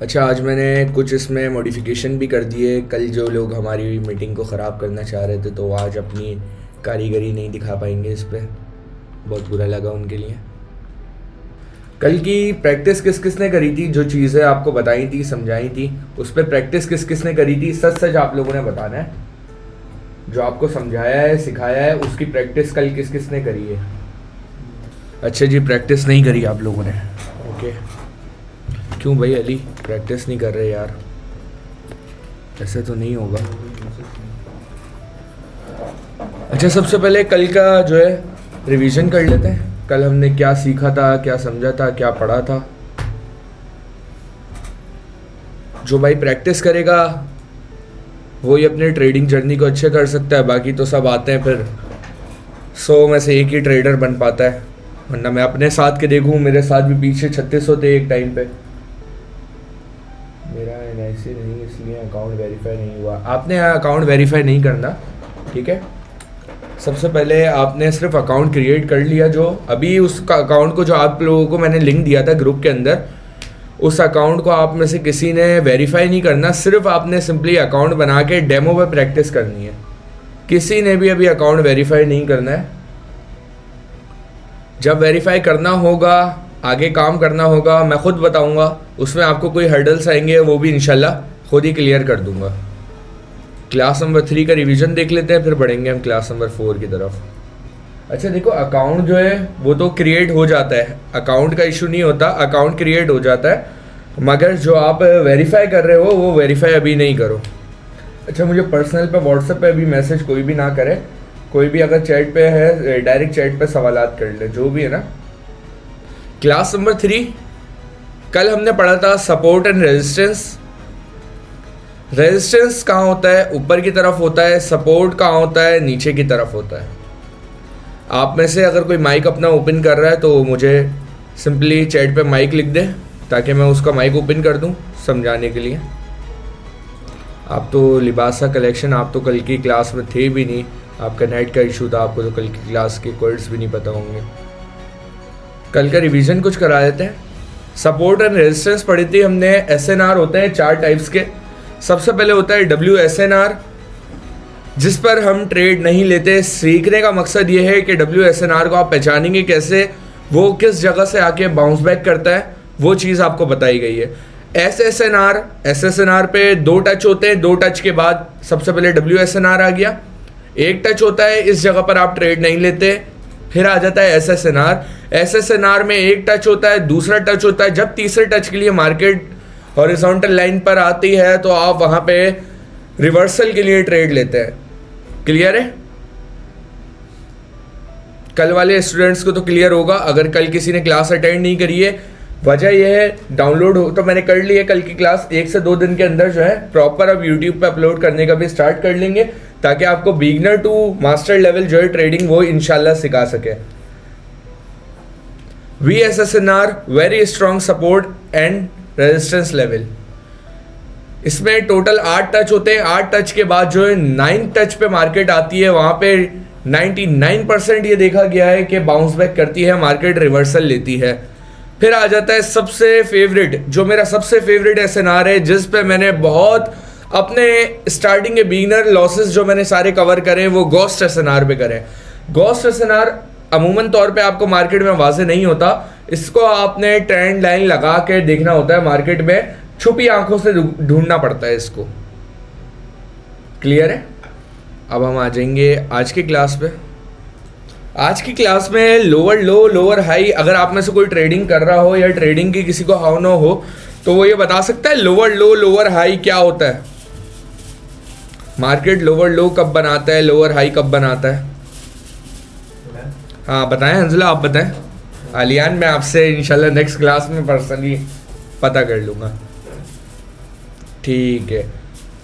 अच्छा, आज मैंने कुछ इसमें मॉडिफिकेशन भी कर दिए। कल जो लोग हमारी मीटिंग को ख़राब करना चाह रहे थे तो आज अपनी कारीगरी नहीं दिखा पाएंगे इस पे। बहुत बुरा लगा उनके लिए। कल की प्रैक्टिस किस किस ने करी थी? जो चीज़ें आपको बताई थी, समझाई थी, उस पर प्रैक्टिस किस किस ने करी थी? सच सच आप लोगों ने बताना है। जो आपको समझाया है, सिखाया है, उसकी प्रैक्टिस कल किस किस ने करी है? अच्छा जी, प्रैक्टिस नहीं करी आप लोगों ने। ओके, क्यों भाई अली, प्रैक्टिस नहीं कर रहे यार? ऐसे तो नहीं होगा। अच्छा, सबसे पहले कल का जो है रिवीजन कर लेते हैं। कल हमने क्या सीखा था, क्या समझा था, क्या पढ़ा था। जो भाई प्रैक्टिस करेगा वही अपने ट्रेडिंग जर्नी को अच्छे कर सकता है। बाकी तो सब आते हैं फिर 100 में से एक ही ट्रेडर बन पाता है। वरना मैं अपने साथ के देखूं, मेरे साथ भी पीछे 36 होते एक टाइम पे। मेरा NIC नहीं, इसलिए अकाउंट वेरीफाई नहीं हुआ। आपने अकाउंट वेरीफाई नहीं करना, ठीक है। सबसे पहले आपने सिर्फ अकाउंट क्रिएट कर लिया। जो अभी उसका अकाउंट को, जो आप लोगों को मैंने लिंक दिया था ग्रुप के अंदर, उस अकाउंट को आप में से किसी ने वेरीफाई नहीं करना। सिर्फ आपने सिंपली अकाउंट बना के डेमो पे प्रैक्टिस करनी है। किसी ने भी अभी अकाउंट वेरीफाई नहीं करना है। जब वेरीफाई करना होगा, आगे काम करना होगा, मैं खुद बताऊंगा। उसमें आपको कोई हर्डल्स आएंगे वो भी इंशाल्लाह खुद ही क्लियर कर दूंगा। क्लास नंबर 3 का रिवीजन देख लेते हैं, फिर बढ़ेंगे हम क्लास नंबर 4 की तरफ। अच्छा देखो, अकाउंट जो है वो तो क्रिएट हो जाता है, अकाउंट का इशू नहीं होता, अकाउंट क्रिएट हो जाता है। मगर जो आप वेरीफाई कर रहे हो वो वेरीफाई अभी नहीं करो। अच्छा, मुझे पर्सनल पे व्हाट्सएप पे अभी मैसेज कोई भी ना करे। कोई भी अगर चैट पे है, डायरेक्ट चैट पे सवालात कर ले, जो भी है ना। क्लास नंबर 3 कल हमने पढ़ा था सपोर्ट एंड रेजिस्टेंस। रेजिस्टेंस कहाँ होता है? ऊपर की तरफ होता है। सपोर्ट कहाँ होता है? नीचे की तरफ होता है। आप में से अगर कोई माइक अपना ओपन कर रहा है तो मुझे सिंपली चैट पे माइक लिख दे, ताकि मैं उसका माइक ओपन कर दूं समझाने के लिए। आप तो लिबासा कलेक्शन, आप तो कल की क्लास में थे भी नहीं। आपका नेट का इशू था, आपको तो कल की क्लास के कोड्स भी नहीं पता होंगे। कल का रिवीजन कुछ करा देते हैं। सपोर्ट एंड रेजिस्टेंस पढ़ी थी हमने। SNR होते हैं 4 टाइप्स के। सबसे पहले होता है WSNR, जिस पर हम ट्रेड नहीं लेते। सीखने का मकसद ये है कि WSNR को आप पहचानेंगे कैसे, वो किस जगह से आके बाउंस बैक करता है, वो चीज़ आपको बताई गई है। SSNR पे 2 टच होते हैं। 2 टच के बाद सबसे पहले WSNR आ गया। 1 टच होता है, इस जगह पर आप ट्रेड नहीं लेते। फिर आ जाता है SSNR में 1 टच होता है, दूसरा टच होता है। जब तीसरे टच के लिए मार्केट हॉरिजॉन्टल लाइन पर आती है तो आप वहां पे रिवर्सल के लिए ट्रेड लेते हैं। क्लियर है? कल वाले स्टूडेंट्स को तो क्लियर होगा। अगर कल किसी ने क्लास अटेंड नहीं करी है, वजह यह है, डाउनलोड हो तो मैंने कर ली है कल की क्लास। 1 से 2 दिन के अंदर जो है प्रॉपर अब यूट्यूब पे अपलोड करने का भी स्टार्ट कर लेंगे, ताकि आपको बिगनर टू मास्टर लेवल जो है ट्रेडिंग वो इंशाल्लाह सिखा सके। VSSNR, very strong support and resistance level. इसमें टोटल 8 टच होते हैं। 8 टच के बाद जो है 9 टच पे मार्केट आती है। वहां पे 99% ये देखा गया है कि बाउंस बैक करती है, मार्केट रिवर्सल लेती है। फिर आ जाता है सबसे फेवरेट, जो मेरा सबसे फेवरेट SNR है, जिस पे मैंने बहुत अपने स्टार्टिंग के बिगिनर लॉसेस जो मैंने सारे कवर करे वो गोस्ट SNR पे करें। गोस्ट SNR अमूमन तौर पे आपको मार्केट में वाजे नहीं होता। इसको आपने ट्रेंड लाइन लगा के देखना होता है, मार्केट में छुपी आंखों से ढूंढना पड़ता है इसको। क्लियर है? अब हम आ जाएंगे आज की क्लास पे। आज की क्लास में लोअर लो, लोअर हाई, अगर आप में से कोई ट्रेडिंग कर रहा हो या ट्रेडिंग की किसी को हाउ ना हो तो वो ये बता सकता है लोअर लो, लोअर हाई क्या होता है। मार्केट लोअर लो कब बनाता है, लोअर हाई कब बनाता है? हाँ बताएं हंजला, आप बताएं। आलियान, मैं आपसे इंशाल्लाह नेक्स्ट क्लास में पर्सनली पता कर लूँगा। ठीक है।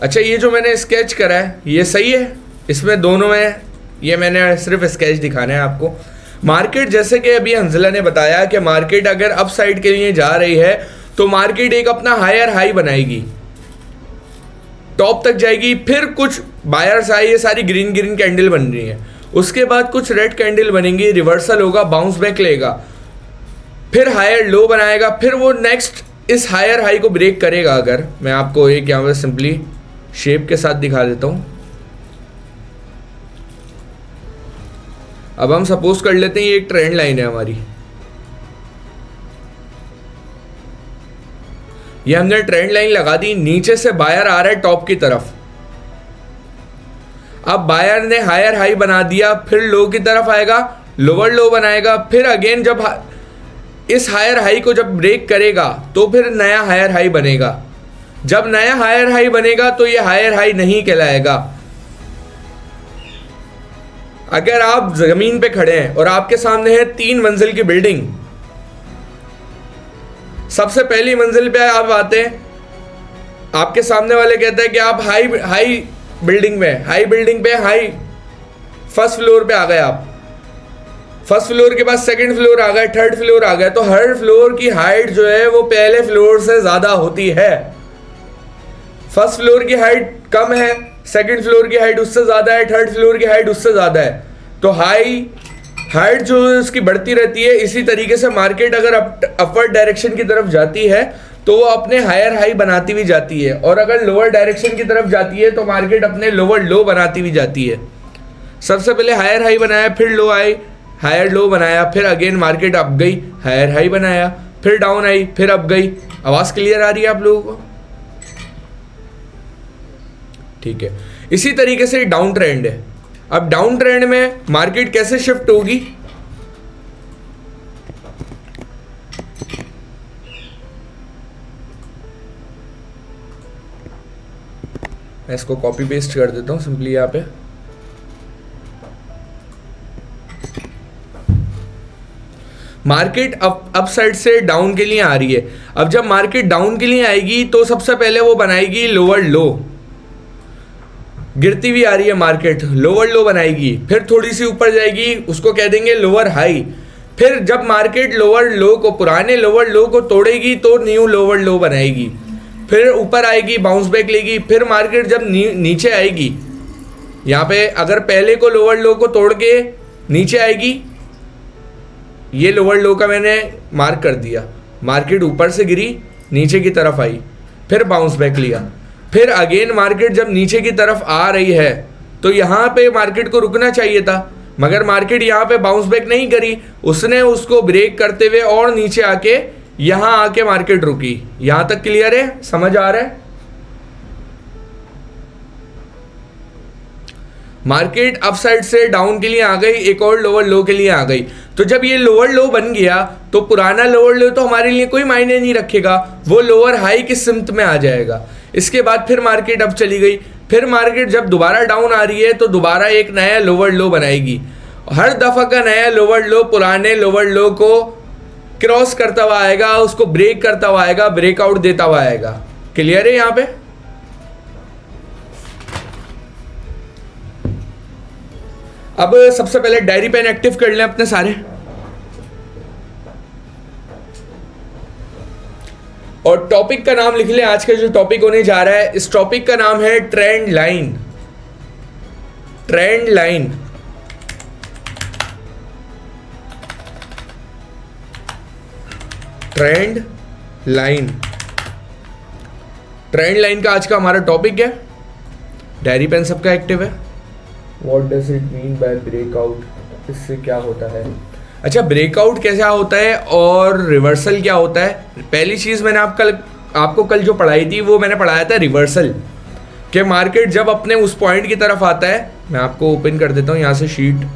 अच्छा, ये जो मैंने स्केच करा है ये सही है? इसमें दोनों में ये मैंने सिर्फ स्केच दिखाना है आपको। मार्केट जैसे कि अभी हंजला ने बताया कि मार्केट अगर अप साइड के लिए जा रही है तो मार्केट एक अपना हायर हाई बनाएगी, टॉप तक जाएगी। फिर कुछ बायर्स आए, ये सारी ग्रीन ग्रीन कैंडल बन रही है। उसके बाद कुछ रेड कैंडल बनेंगी, रिवर्सल होगा, बाउंस बैक लेगा, फिर हायर लो बनाएगा, फिर वो नेक्स्ट इस हायर हाई को ब्रेक करेगा, अगर मैं आपको एक यहाँ पे सिंपली शेप के साथ दिखा देता हूँ। अब हम सपोज कर लेते हैं ये एक ट्रेंड लाइन है हमारी, ये हमने ट्रेंड लाइन लगा दी, नीचे से बायर आ रहा है टॉप की तरफ। अब बायर ने हायर हाई बना दिया, फिर लो की तरफ आएगा, लोअर लो बनाएगा, फिर अगेन जब इस हायर हाई को जब ब्रेक करेगा तो फिर नया हायर हाई बनेगा। जब नया हायर हाई बनेगा तो ये हायर हाई नहीं कहलाएगा। अगर आप जमीन पे खड़े हैं और आपके सामने है 3 मंजिल की बिल्डिंग, सबसे पहली मंजिल पे आप आते हैं, आपके सामने वाले कहते हैं कि आप हाई बिल्डिंग में, हाई फर्स्ट फ्लोर पे आ गए। आप फर्स्ट फ्लोर के बाद सेकंड फ्लोर आ गए, थर्ड फ्लोर आ गए, तो हर फ्लोर की हाइट जो है वो पहले फ्लोर से ज्यादा होती है। फर्स्ट फ्लोर की हाइट कम है, सेकंड फ्लोर की हाइट उससे ज्यादा है, थर्ड फ्लोर की हाइट उससे ज्यादा है, तो हाइट जो उसकी बढ़ती रहती है। इसी तरीके से मार्केट अगर अपवर्ड डायरेक्शन की तरफ जाती है तो वो अपने हायर हाई बनाती भी जाती है, और अगर लोअर डायरेक्शन की तरफ जाती है तो मार्केट अपने लोअर लो बनाती भी जाती है। सबसे पहले हायर हाई बनाया, फिर लो आई, हायर लो बनाया, फिर अगेन मार्केट अप गई, हायर हाई बनाया, फिर डाउन आई, फिर अप गई। आवाज क्लियर आ रही है आप लोगों को? ठीक है, इसी तरीके से डाउन ट्रेंड है। अब डाउन ट्रेंड में मार्केट कैसे शिफ्ट होगी? मैं इसको कॉपी पेस्ट कर देता हूं सिंपली यहाँ पे। मार्केट अप साइड से डाउन के लिए आ रही है। अब जब मार्केट डाउन के लिए आएगी तो सबसे पहले वो बनाएगी लोअर लो, गिरती हुई आ रही है मार्केट, लोअर लो बनाएगी, फिर थोड़ी सी ऊपर जाएगी, उसको कह देंगे लोअर हाई। फिर जब मार्केट लोअर लो को, पुराने लोअर लो को तोड़ेगी तो न्यू लोअर लो बनाएगी, फिर ऊपर आएगी, बाउंस बैक लेगी। फिर मार्केट जब नीचे आएगी, यहाँ पे अगर पहले को लोअर लो को तोड़ के नीचे आएगी, ये लोअर लो का मैंने मार्क कर दिया, मार्केट ऊपर से गिरी, नीचे की तरफ आई, फिर बाउंस बैक लिया, फिर अगेन मार्केट जब नीचे की तरफ आ रही है तो यहाँ पे मार्केट को रुकना चाहिए था, मगर मार्केट यहाँ पे बाउंस बैक नहीं करी, उसने उसको ब्रेक करते हुए और नीचे आके यहाँ आके मार्केट रुकी। यहाँ तक क्लियर है? समझ आ रहा है? मार्केट अप साइड से डाउन के लिए आ गई, एक और लोअर लो के लिए आ गई। तो जब ये लोअर लो बन गया तो पुराना लोअर लो तो हमारे लिए कोई मायने नहीं रखेगा, वो लोअर हाई की सिमत में आ जाएगा। इसके बाद फिर मार्केट अप चली गई, फिर मार्केट जब दोबारा डाउन आ रही है तो दोबारा एक नया लोअर लो बनाएगी। हर दफा का नया लोअर लो पुराने लोअर लो को क्रॉस करता हुआ आएगा, उसको ब्रेक करता हुआ आएगा, ब्रेकआउट देता हुआ आएगा। क्लियर है यहाँ पे? अब सबसे पहले डायरी पेन एक्टिव कर लें अपने सारे, और टॉपिक का नाम लिख लें। आज का जो टॉपिक होने जा रहा है, इस टॉपिक का नाम है trend line. Trend line, trend line, trend line का आज का हमारा टॉपिक है। डायरी पेन सबका एक्टिव है। What does it mean by breakout? इससे क्या होता है? अच्छा, ब्रेकआउट कैसा होता है और रिवर्सल क्या होता है? पहली चीज़ मैंने आपको कल जो पढ़ाई थी वो मैंने पढ़ाया था रिवर्सल, कि मार्केट जब अपने उस पॉइंट की तरफ आता है। मैं आपको ओपन कर देता हूँ यहाँ से शीट,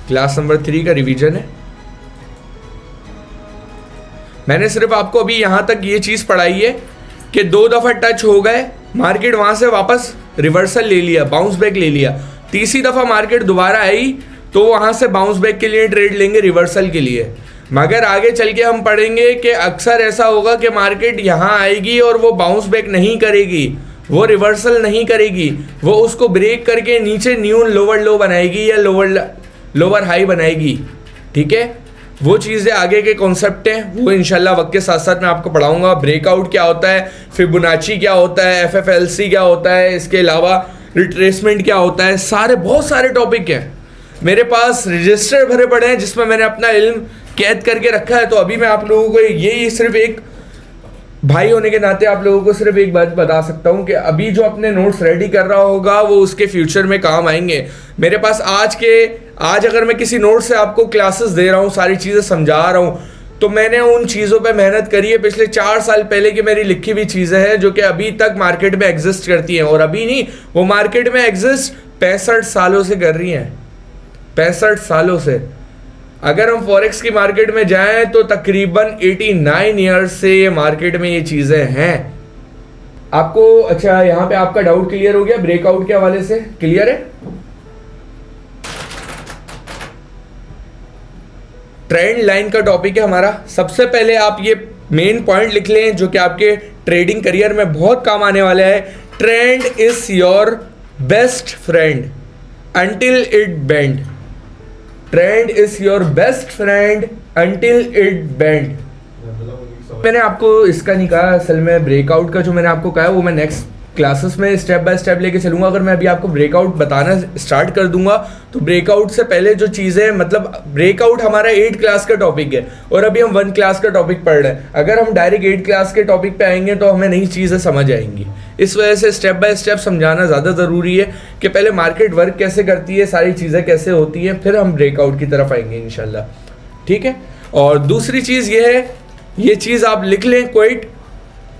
क्लास नंबर 3 का रिवीजन है। मैंने सिर्फ आपको अभी यहाँ तक ये चीज़ पढ़ाई है कि 2 दफ़ा टच हो गए, मार्केट वहाँ से वापस रिवर्सल ले लिया, बाउंस बैक ले लिया। तीसरी दफ़ा मार्केट दोबारा आई तो वहाँ से बाउंस बैक के लिए ट्रेड लेंगे, रिवर्सल के लिए। मगर आगे चल के हम पढ़ेंगे कि अक्सर ऐसा होगा कि मार्केट यहाँ आएगी और वो बाउंस बैक नहीं करेगी, वो रिवर्सल नहीं करेगी, वो उसको ब्रेक करके नीचे न्यू लोअर लो बनाएगी या लोअर हाई बनाएगी। ठीक है, वो चीज़ें आगे के कॉन्सेप्ट हैं, वो इंशाल्लाह वक्त के साथ साथ मैं आपको पढ़ाऊंगा। ब्रेकआउट क्या होता है, फिबोनाची क्या होता है, एफएफएलसी क्या होता है, इसके अलावा रिट्रेसमेंट क्या होता है, बहुत सारे टॉपिक हैं। मेरे पास रजिस्टर भरे पड़े हैं जिसमें मैंने अपना इल्म कैद करके रखा है। तो अभी मैं आप लोगों को यही सिर्फ एक भाई होने के नाते आप लोगों को सिर्फ एक बात बता सकता हूँ कि अभी जो अपने नोट्स रेडी कर रहा होगा वो उसके फ्यूचर में काम आएंगे। मेरे पास आज अगर मैं किसी नोट से आपको क्लासेस दे रहा हूँ, सारी चीज़ें समझा रहा हूँ, तो मैंने उन चीज़ों पे मेहनत करी है पिछले 4 साल पहले की मेरी लिखी हुई चीज़ें हैं जो कि अभी तक मार्केट में एग्जिस्ट करती हैं। और अभी नहीं, वो मार्केट में एग्जिस्ट 65 सालों से कर रही हैं, 65 सालों से। अगर हम फॉरेक्स की मार्केट में जाएं तो तकरीबन 89 ईयर्स से ये मार्केट में ये चीज़ें हैं। आपको अच्छा यहाँ पे आपका डाउट क्लियर हो गया ब्रेकआउट के हवाले से? क्लियर है? ट्रेंड लाइन का टॉपिक है हमारा। सबसे पहले आप ये मेन पॉइंट लिख लें जो कि आपके ट्रेडिंग करियर में बहुत काम आने वाला है। Trend is your best friend until it bend. Trend is your best friend until it bend. मैंने आपको इसका नहीं कहा, असल में ब्रेकआउट का जो मैंने आपको कहा है वो मैं नेक्स्ट क्लासेस में स्टेप बाय स्टेप लेके चलूंगा। अगर मैं अभी आपको ब्रेकआउट बताना स्टार्ट कर दूंगा तो ब्रेकआउट से पहले जो चीज़ें, मतलब ब्रेकआउट हमारा 8 क्लास का टॉपिक है और अभी हम 1 क्लास का टॉपिक पढ़ रहे हैं। अगर हम डायरेक्ट 8 क्लास के टॉपिक पे आएंगे तो हमें नई चीज़ें समझ आएंगी। इस वजह से स्टेप बाय स्टेप समझाना ज़्यादा ज़रूरी है कि पहले मार्केट वर्क कैसे करती है, सारी चीज़ें कैसे होती हैं, फिर हम ब्रेकआउट की तरफ आएंगे इंशाल्लाह। ठीक है। और दूसरी चीज़ ये है, ये चीज़ आप लिख लें quit,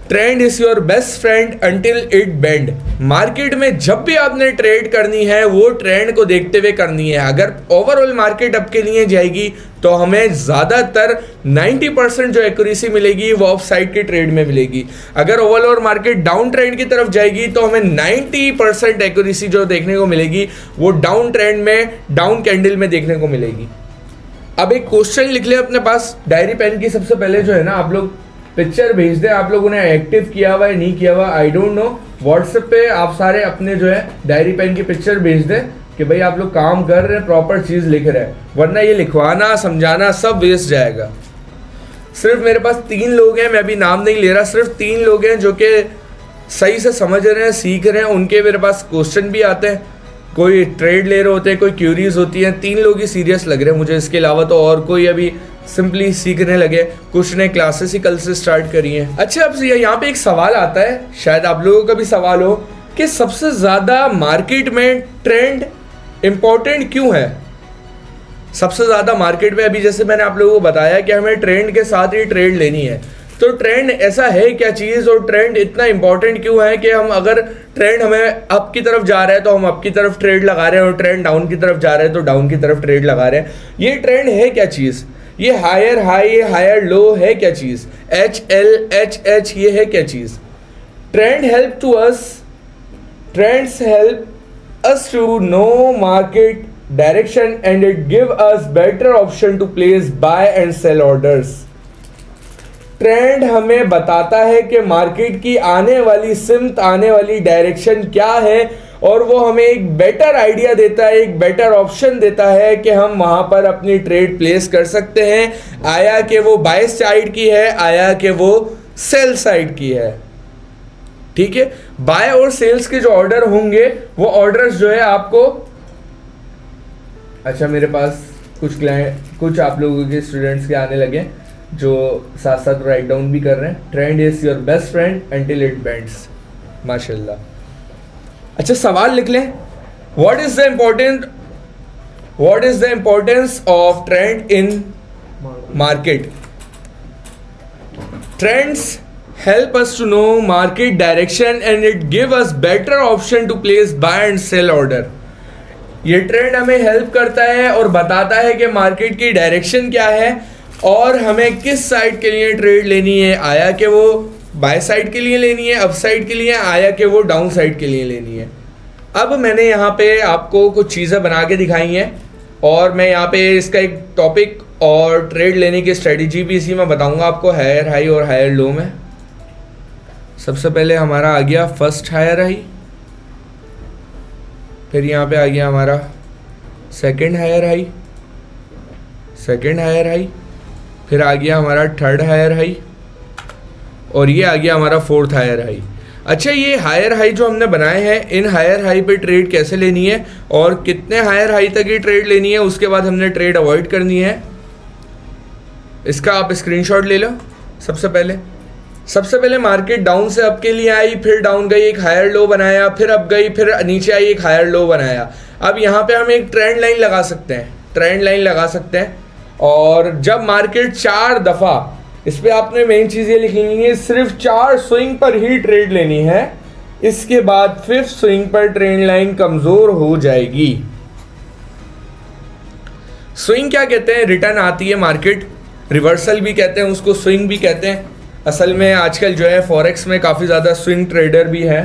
trend is your best friend until it bend. Market में जब भी आपने ट्रेड करनी है वो ट्रेंड को देखते हुए करनी है। अगर ओवरऑल मार्केट अप के लिए जाएगी तो हमें ज़्यादातर 90% जो एक्यूरेसी मिलेगी वो ऑफ साइड के ट्रेड में मिलेगी। अगर ओवरऑल मार्केट डाउन ट्रेंड की तरफ जाएगी तो हमें 90% एक्यूरेसी जो देखने को मिलेगी वो डाउन ट्रेंड में, डाउन कैंडल में देखने को मिलेगी। अब एक क्वेश्चन लिख ले अपने पास डायरी पेन की। सबसे पहले जो है ना, आप लोग पिक्चर भेज दें, आप लोगों ने एक्टिव किया हुआ है नहीं किया हुआ आई डोंट नो। व्हाट्सएप पे आप सारे अपने जो है डायरी पेन की पिक्चर भेज दें कि भाई आप लोग काम कर रहे हैं, प्रॉपर चीज़ लिख रहे हैं, वरना ये लिखवाना समझाना सब वेस्ट जाएगा। सिर्फ मेरे पास 3 लोग हैं, मैं अभी नाम नहीं ले रहा, सिर्फ 3 लोग हैं जो कि सही से समझ रहे हैं, सीख रहे हैं, उनके मेरे पास क्वेश्चन भी आते हैं। कोई ट्रेड ले रहे होते हैं, कोई क्यूरीज होती हैं। 3 लोग ही सीरियस लग रहे हैं मुझे, इसके अलावा तो और कोई अभी सिंपली सीखने लगे। कुछ ने क्लासेस ही कल से स्टार्ट करी हैं। अच्छा, अब यहाँ पे एक सवाल आता है, शायद आप लोगों का भी सवाल हो कि सबसे ज़्यादा मार्केट में ट्रेंड इम्पोर्टेंट क्यों है? सबसे ज़्यादा मार्केट में अभी जैसे मैंने आप लोगों को बताया कि हमें ट्रेंड के साथ ही ट्रेड लेनी है, तो ट्रेंड ऐसा है क्या चीज़ और ट्रेंड इतना इंपॉर्टेंट क्यों है कि हम अगर ट्रेंड हमें अप की तरफ जा रहा है तो हम अप की तरफ ट्रेड लगा रहे हैं और ट्रेंड डाउन की तरफ जा रहा है तो डाउन की तरफ ट्रेड लगा रहे हैं। ये ट्रेंड है क्या चीज़? ये हायर हाई हायर लो है क्या चीज़? HL HH ये है क्या चीज़? Trend help to us, trends help us to know market direction and it give us better option to place buy and sell orders. Trend हमें बताता है कि मार्केट की आने वाली सिमत, आने वाली डायरेक्शन क्या है और वो हमें एक बेटर आइडिया देता है, एक बेटर ऑप्शन देता है कि हम वहाँ पर अपनी ट्रेड प्लेस कर सकते हैं, आया कि वो बाय साइड की है, आया कि वो सेल साइड की है। ठीक है। बाय और सेल्स के जो ऑर्डर होंगे वो ऑर्डर्स जो है आपको, अच्छा मेरे पास कुछ आप लोगों के स्टूडेंट्स के आने लगे जो साथ साथ राइट डाउन भी कर रहे हैं। Trend is your best friend until it bends. माशाल्लाह। अच्छा, सवाल लिख लें, what is the importance of trend in market? Trends help us to know market direction and it give us better option to place buy and sell order। ये trend हमें help करता है और बताता है कि मार्केट की डायरेक्शन क्या है और हमें किस साइड के लिए ट्रेड लेनी है, आया कि वो बाय साइड के लिए लेनी है, अप साइड के लिए, आया कि वो डाउन साइड के लिए लेनी है। अब मैंने यहाँ पे आपको कुछ चीज़ें बना के दिखाई हैं और मैं यहाँ पे इसका एक टॉपिक और ट्रेड लेने की स्ट्रेटजी भी इसी में बताऊँगा आपको, हायर हाई और हायर लो में। सबसे पहले हमारा आ गया फर्स्ट हायर हाई, फिर यहाँ पे आ गया हमारा सेकंड हायर हाई, फिर आ गया हमारा थर्ड हायर हाई और ये आ गया हमारा फोर्थ हायर हाई। अच्छा, ये हायर हाई जो हमने बनाए हैं, इन हायर हाई पे ट्रेड कैसे लेनी है और कितने हायर हाई तक ये ट्रेड लेनी है, उसके बाद हमने ट्रेड अवॉइड करनी है, इसका आप स्क्रीनशॉट ले लो। सबसे पहले मार्केट डाउन से अप के लिए आई, फिर डाउन गई, एक हायर लो बनाया, फिर अप गई, फिर नीचे आई, एक हायर लो बनाया। अब यहाँ पे हम एक ट्रेंड लाइन लगा सकते हैं और जब मार्केट 4 दफ़ा, इस पर आपने मेन चीज़ ये लिखनी है, सिर्फ 4 स्विंग पर ही ट्रेड लेनी है। इसके बाद 5th स्विंग पर ट्रेंड लाइन कमज़ोर हो जाएगी। स्विंग क्या कहते हैं? रिटर्न आती है मार्केट, रिवर्सल भी कहते हैं उसको, स्विंग भी कहते हैं। असल में आजकल जो है फॉरेक्स में काफ़ी ज़्यादा स्विंग ट्रेडर भी है।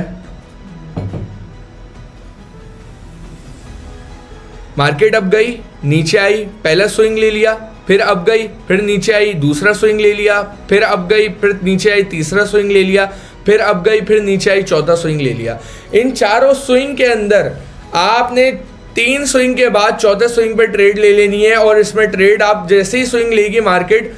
मार्केट अप गई, नीचे आई, पहला स्विंग ले लिया, फिर अप गई, फिर नीचे आई, दूसरा स्विंग ले लिया, फिर अप गई, फिर नीचे आई, तीसरा स्विंग ले लिया, फिर अप गई, फिर नीचे आई, चौथा स्विंग ले लिया। इन चारों स्विंग के अंदर आपने 3 स्विंग के बाद चौथे स्विंग पे ट्रेड ले लेनी है। और इसमें ट्रेड आप जैसे ही स्विंग लेगी, मार्केट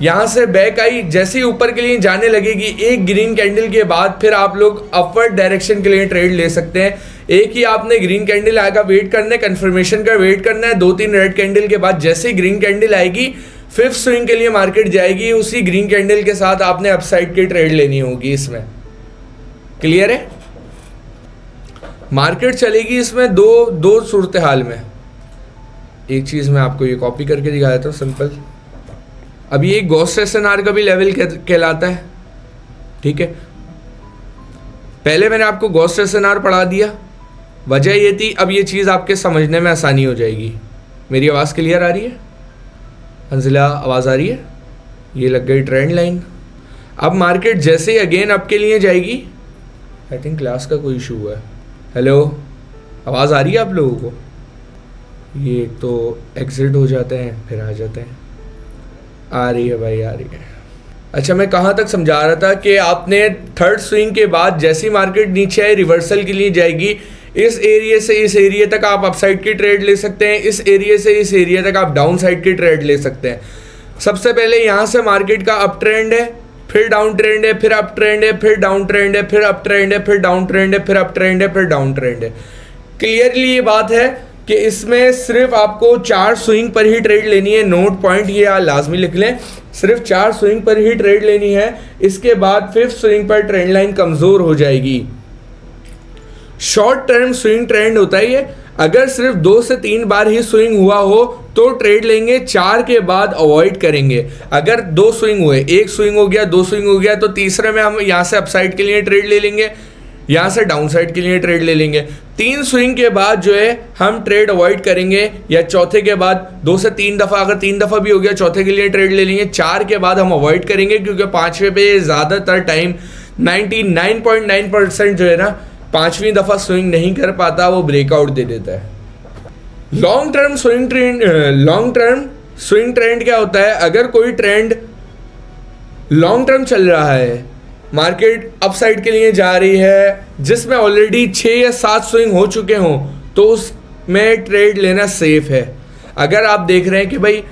यहाँ से बैक आई, जैसे ही ऊपर के लिए जाने लगेगी, एक ग्रीन कैंडल के बाद फिर आप लोग अपवर्ड डायरेक्शन के लिए ट्रेड ले सकते हैं। एक ही आपने ग्रीन कैंडल आएगा वेट करना है, कंफर्मेशन का वेट करना है। 2-3 रेड कैंडल के बाद जैसे ही ग्रीन कैंडल आएगी, 5th स्विंग के लिए मार्केट जाएगी, उसी ग्रीन कैंडल के साथ आपने अपसाइड की ट्रेड लेनी होगी। इसमें क्लियर है? मार्केट चलेगी इसमें दो सूरत हाल में। एक चीज़ मैं आपको ये कॉपी करके दिखा देता हूँ, सिंपल। अब ये गॉस एसएनआर का भी लेवल कहलाता है, ठीक है। पहले मैंने आपको गॉस एसएनआर पढ़ा दिया, वजह ये थी, अब ये चीज़ आपके समझने में आसानी हो जाएगी। मेरी आवाज़ क्लियर आ रही है? हंजिला, आवाज़ आ रही है? ये लग गई ट्रेंड लाइन। अब मार्केट जैसे ही अगेन अप के लिए जाएगी, आई थिंक क्लास का कोई इशू है। हेलो, आवाज़ आ रही है आप लोगों को? ये तो एग्जिट हो जाते हैं फिर आ जाते हैं। आ रही है भाई, आ रही है। अच्छा, मैं कहाँ तक समझा रहा था कि आपने 3rd स्विंग के बाद जैसी मार्केट नीचे आए, रिवर्सल के लिए जाएगी। इस एरिया से इस एरिया तक आप अपसाइड की ट्रेड ले सकते हैं, इस एरिया से इस एरिया तक आप डाउन साइड की ट्रेड ले सकते हैं। सबसे पहले यहाँ से मार्केट का अप ट्रेंड है, फिर डाउन ट्रेंड है, फिर अप ट्रेंड है, फिर डाउन ट्रेंड है, फिर अप ट्रेंड है, फिर डाउन ट्रेंड है, फिर अप ट्रेंड है, फिर डाउन ट्रेंड है। क्लियरली ये बात है कि इसमें सिर्फ आपको 4 स्विंग पर ही ट्रेड लेनी है। नोट पॉइंट ये लाजमी लिख लें, सिर्फ 4 स्विंग पर ही ट्रेड लेनी है। इसके बाद 5th स्विंग पर ट्रेंड लाइन कमज़ोर हो जाएगी। शॉर्ट टर्म स्विंग ट्रेंड होता है ये। अगर सिर्फ 2 से 3 बार ही स्विंग हुआ हो तो ट्रेड लेंगे, 4 के बाद अवॉइड करेंगे। अगर 2 स्विंग हुए, 1 स्विंग हो गया, 2 स्विंग हो गया, तो तीसरे में हम यहाँ से अपसाइड के लिए ट्रेड ले लेंगे, यहाँ से डाउन साइड के लिए ट्रेड ले लेंगे। 3 स्विंग के बाद जो है हम ट्रेड अवॉइड करेंगे, या चौथे के बाद 2 से 3 दफ़ा, अगर 3 दफ़ा भी हो गया, चौथे के लिए ट्रेड ले लेंगे। 4 के बाद हम अवॉइड करेंगे, क्योंकि 5वें पे ज़्यादातर टाइम 99.9% जो है ना, 5वीं दफ़ा स्विंग नहीं कर पाता, वो ब्रेकआउट दे देता है। लॉन्ग टर्म स्विंग ट्रेंड क्या होता है? अगर कोई ट्रेंड लॉन्ग टर्म चल रहा है, मार्केट अपसाइड के लिए जा रही है, जिसमें ऑलरेडी 6 या 7 स्विंग हो चुके हों, तो उसमें ट्रेड लेना सेफ है। अगर आप देख रहे हैं कि भाई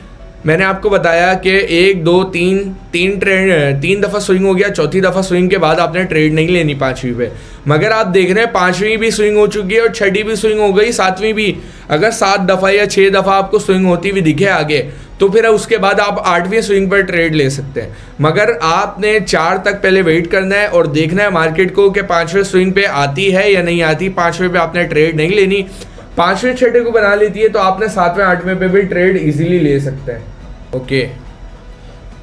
मैंने आपको बताया कि 1 2 3 दफ़ा स्विंग हो गया, चौथी दफ़ा स्विंग के बाद आपने ट्रेड नहीं लेनी 5वीं पे, मगर आप देख रहे हैं 5वीं भी स्विंग हो चुकी है और 6ठी भी स्विंग हो गई, 7वीं भी। अगर 7 दफ़ा या 6 दफ़ा आपको स्विंग होती हुई दिखे आगे, तो फिर उसके बाद आप 8वीं स्विंग पर ट्रेड ले सकते हैं। मगर आपने 4 तक पहले वेट करना है और देखना है मार्केट को कि 5वें स्विंग पे आती है या नहीं आती। 5वें पे आपने ट्रेड नहीं लेनी, 5वें 6ठे को बना लेती है तो आपने 7वें 8वें पे भी ट्रेड इजीली ले सकते हैं। ओके,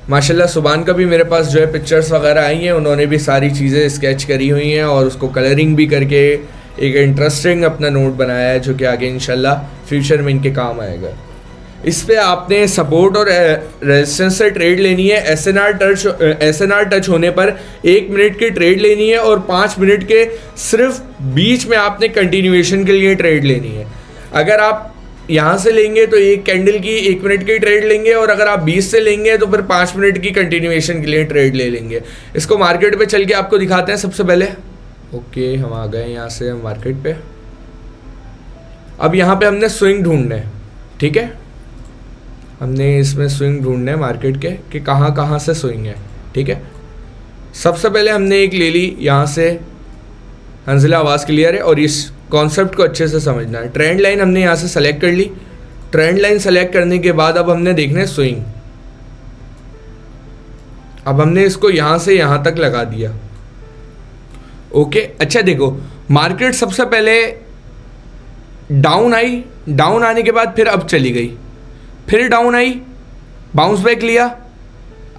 माशाल्लाह सुबान का भी मेरे पास जो है पिक्चर्स वगैरह आई हैं, उन्होंने भी सारी चीज़ें स्केच करी हुई हैं और उसको कलरिंग भी करके एक इंटरेस्टिंग अपना नोट बनाया है, जो कि आगे इंशाल्लाह फ्यूचर में इनके काम आएगा। इस पे आपने सपोर्ट और रेजिस्टेंस से ट्रेड लेनी है। एसएनआर टच होने पर 1 मिनट की ट्रेड लेनी है और 5 मिनट के सिर्फ बीच में आपने कंटिन्यूएशन के लिए ट्रेड लेनी है। अगर आप यहाँ से लेंगे तो एक कैंडल की 1 मिनट की ट्रेड लेंगे, और अगर आप 20 से लेंगे तो फिर 5 मिनट की कंटिन्यूएशन के लिए ट्रेड ले लेंगे। इसको मार्केट पे चल के आपको दिखाते हैं सबसे पहले। ओके, हम आ गए यहाँ से मार्केट पे। अब यहाँ पे हमने स्विंग ढूंढना है, ठीक है, हमने इसमें स्विंग ढूंढना है मार्केट के कि कहाँ कहाँ से स्विंग है, ठीक है। सबसे पहले हमने एक ले ली यहाँ से, हंजिला आवाज़ क्लियर है, और इस कॉन्सेप्ट को अच्छे से समझना है। ट्रेंड लाइन हमने यहाँ से सेलेक्ट कर ली। ट्रेंड लाइन सेलेक्ट करने के बाद अब हमने देखना है स्विंग। अब हमने इसको यहाँ से यहाँ तक लगा दिया। ओके, अच्छा देखो, मार्केट सबसे पहले डाउन आई, डाउन आने के बाद फिर अब चली गई, फिर डाउन आई, बाउंस बैक लिया,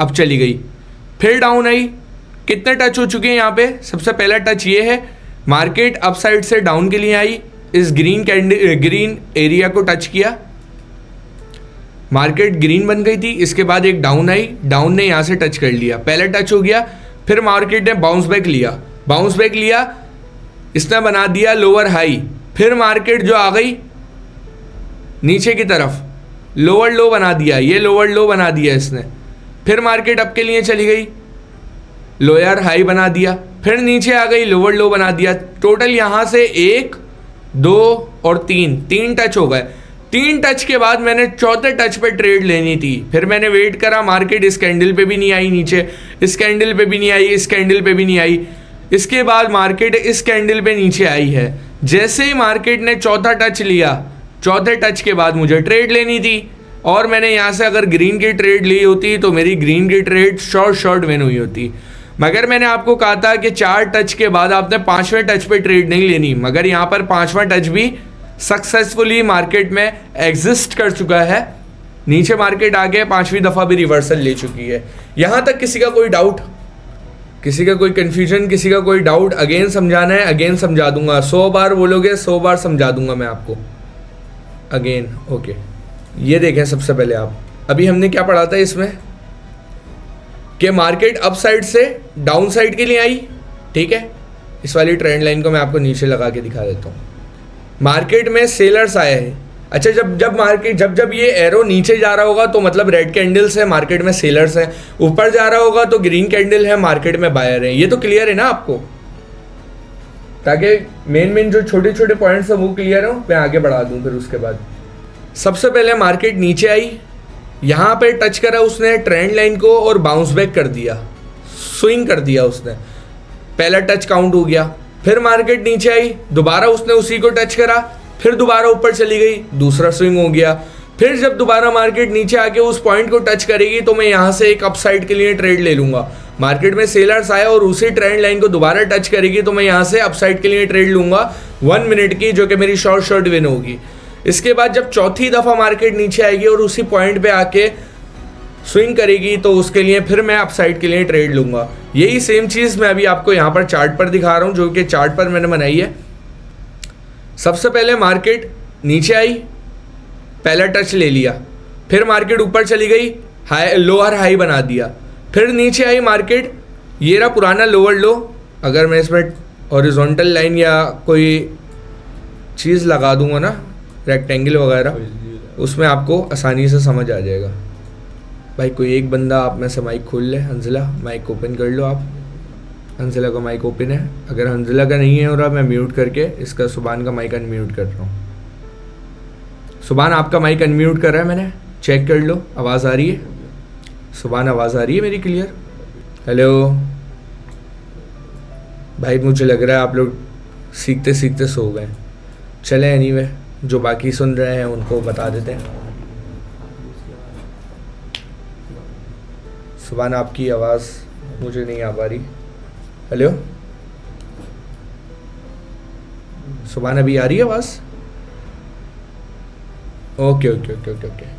अब चली गई, फिर डाउन आई। कितने टच हो चुके हैं यहाँ पे? सबसे पहला टच ये है, मार्केट अप साइड से डाउन के लिए आई, इस ग्रीन एरिया को टच किया, मार्केट ग्रीन बन गई थी, इसके बाद एक डाउन आई, डाउन ने यहाँ से टच कर लिया, पहला टच हो गया, फिर मार्केट ने बाउंस बैक लिया, बाउंस बैक लिया, इसने बना दिया लोअर हाई, फिर मार्केट जो आ गई नीचे की तरफ, लोअर लो बना दिया, ये लोअर लो बना दिया इसने, फिर मार्केट अप के लिए चली गई, लोअर हाई बना दिया, फिर नीचे आ गई, लोअर लो बना दिया। टोटल यहाँ से 1 2 और 3 टच हो गए। 3 टच के बाद मैंने चौथे टच पे ट्रेड लेनी थी, फिर मैंने वेट करा, मार्केट इस कैंडल पे भी नहीं आई नीचे, इस कैंडल पे भी नहीं आई, इस कैंडल पे भी नहीं आई, इसके बाद मार्केट इस कैंडल पे नीचे आई है। जैसे ही मार्केट ने चौथा टच लिया, चौथे टच के बाद मुझे ट्रेड लेनी थी, और मैंने यहाँ से अगर ग्रीन की ट्रेड ली होती तो मेरी ग्रीन की ट्रेड शॉर्ट विन हुई होती। मगर मैंने आपको कहा था कि 4 टच के बाद आपने 5वें टच पे ट्रेड नहीं लेनी, मगर यहाँ पर 5वां टच भी सक्सेसफुली मार्केट में एग्जिस्ट कर चुका है, नीचे मार्केट आगे 5वीं दफ़ा भी रिवर्सल ले चुकी है। यहाँ तक किसी का कोई डाउट, किसी का कोई कन्फ्यूजन, किसी का कोई डाउट? अगेन समझाना है, अगेन समझा दूंगा, 100 बार बोलोगे 100 बार समझा दूंगा मैं आपको अगेन। ओके, ये देखें, सबसे पहले आप, अभी हमने क्या पढ़ा था इसमें कि मार्केट अप साइड से डाउन साइड के लिए आई, ठीक है। इस वाली ट्रेंड लाइन को मैं आपको नीचे लगा के दिखा देता हूँ। मार्केट में सेलर्स आए हैं। अच्छा, जब मार्केट जब ये एरो नीचे जा रहा होगा तो मतलब रेड कैंडल्स है, मार्केट में सेलर्स हैं, ऊपर जा रहा होगा तो ग्रीन कैंडल है, मार्केट में बायर है। ये तो क्लियर है ना आपको? ताकि मेन जो छोटे छोटे पॉइंट्स है वो क्लियर हो, मैं आगे बढ़ा दूँ फिर उसके बाद। सबसे पहले मार्केट नीचे आई, यहाँ पे टच करा उसने ट्रेंड लाइन को और बाउंस बैक कर दिया, स्विंग कर दिया उसने, पहला टच काउंट हो गया। फिर मार्केट नीचे आई, दोबारा उसने उसी को टच करा, फिर दोबारा ऊपर चली गई, दूसरा स्विंग हो गया। फिर जब दोबारा मार्केट नीचे आके उस पॉइंट को टच करेगी तो मैं यहाँ से एक अपसाइड के लिए ट्रेड ले लूँगा। मार्केट में सेलर्स आए और उसी ट्रेंड लाइन को दोबारा टच करेगी तो मैं यहाँ से अपसाइड के लिए ट्रेड लूँगा 1 मिनट की, जो कि मेरी शॉर्ट विन होगी। इसके बाद जब चौथी दफ़ा मार्केट नीचे आएगी और उसी पॉइंट पे आके स्विंग करेगी तो उसके लिए फिर मैं अपसाइड के लिए ट्रेड लूँगा। यही सेम चीज़ मैं अभी आपको यहाँ पर चार्ट पर दिखा रहा हूँ, जो कि चार्ट पर मैंने बनाई है। सबसे पहले मार्केट नीचे आई, पहला टच ले लिया, फिर मार्केट ऊपर चली गई, लोअर हाई बना दिया, फिर नीचे आई मार्केट, ये रहा पुराना लोअर लो। अगर मैं इसमें हॉरिजॉन्टल लाइन या कोई चीज़ लगा दूंगा ना, रेक्टेंगल वगैरह, उसमें आपको आसानी से समझ आ जाएगा। भाई कोई एक बंदा आप में से माइक खोल ले, हंजला माइक ओपन कर लो आप। हंजला का माइक ओपन है, अगर हंजला का नहीं है हो रहा मैं म्यूट करके इसका सुबान का माइक अनम्यूट कर रहा हूँ। सुबान आपका माइक अनम्यूट कर रहा है मैंने, चेक कर लो, आवाज़ आ रही है? सुबान आवाज़ आ रही है मेरी क्लियर? हेलो भाई, मुझे लग रहा है आप लोग सीखते सीखते सो गए। चले एनीवे, जो बाकी सुन रहे हैं उनको बता देते हैं। सुबान आपकी आवाज़ मुझे नहीं आ पा रही। हेलो सुबान, अभी आ रही है आवाज़? Okay okay okay okay okay.